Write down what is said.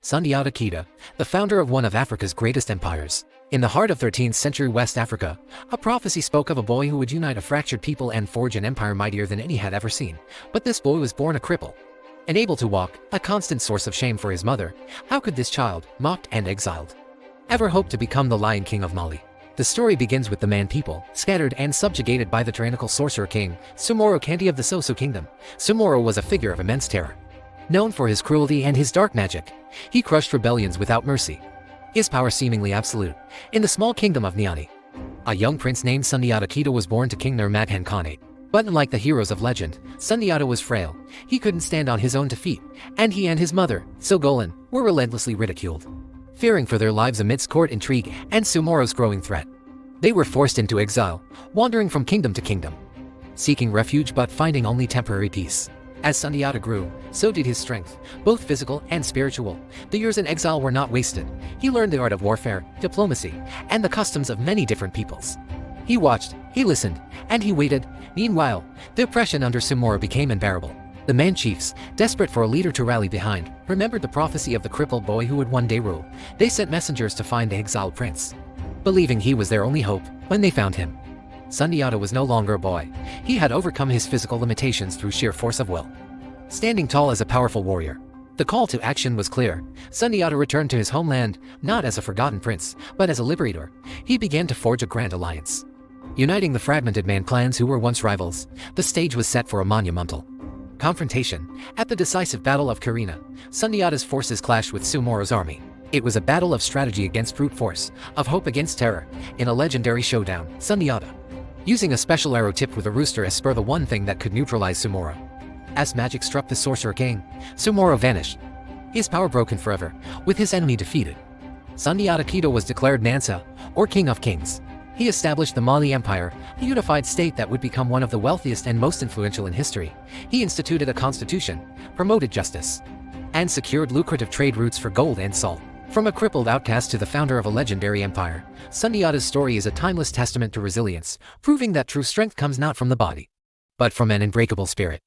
Sundiata Keita, the founder of one of Africa's greatest empires. In the heart of 13th century West Africa, a prophecy spoke of a boy who would unite a fractured people and forge an empire mightier than any had ever seen. But this boy was born a cripple. Unable to walk, a constant source of shame for his mother, how could this child, mocked and exiled, ever hope to become the Lion King of Mali? The story begins with the man people, scattered and subjugated by the tyrannical sorcerer king, Sosso Kingdom of the Sosso Kingdom. Sosso was a figure of immense terror. Known for his cruelty and his dark magic, he crushed rebellions without mercy. His power seemingly absolute. In the small kingdom of Niani, a young prince named Sundiata Keita was born to King Maghan Khanate. But unlike the heroes of legend, Sundiata was frail. He couldn't stand on his own 2 feet, and he and his mother, Sogolan, were relentlessly ridiculed. Fearing for their lives amidst court intrigue and Sumoro's growing threat, they were forced into exile, wandering from kingdom to kingdom, seeking refuge but finding only temporary peace. As Sundiata grew, so did his strength, both physical and spiritual. The years in exile were not wasted. He learned the art of warfare, diplomacy, and the customs of many different peoples. He watched, he listened, and he waited. Meanwhile, the oppression under Sumoro became unbearable. The Man chiefs, desperate for a leader to rally behind, remembered the prophecy of the crippled boy who would one day rule. They sent messengers to find the exiled prince, believing he was their only hope. When they found him, Sundiata was no longer a boy. He had overcome his physical limitations through sheer force of will, standing tall as a powerful warrior. The call to action was clear. Sundiata returned to his homeland, not as a forgotten prince, but as a liberator. He began to forge a grand alliance, uniting the fragmented Man clans who were once rivals. The stage was set for a monumental confrontation. At the decisive Battle of Karina, Sundiata's forces clashed with Sumoro's army. It was a battle of strategy against brute force, of hope against terror. In a legendary showdown, Sundiata, using a special arrow tipped with a rooster as spur, the one thing that could neutralize Sumoro. As magic struck the sorcerer king, Sumoro vanished, his power broken forever. With his enemy defeated, Sundiata Keita was declared Mansa, or King of Kings. He established the Mali Empire, a unified state that would become one of the wealthiest and most influential in history. He instituted a constitution, promoted justice, and secured lucrative trade routes for gold and salt. From a crippled outcast to the founder of a legendary empire, Sundiata's story is a timeless testament to resilience, proving that true strength comes not from the body, but from an unbreakable spirit.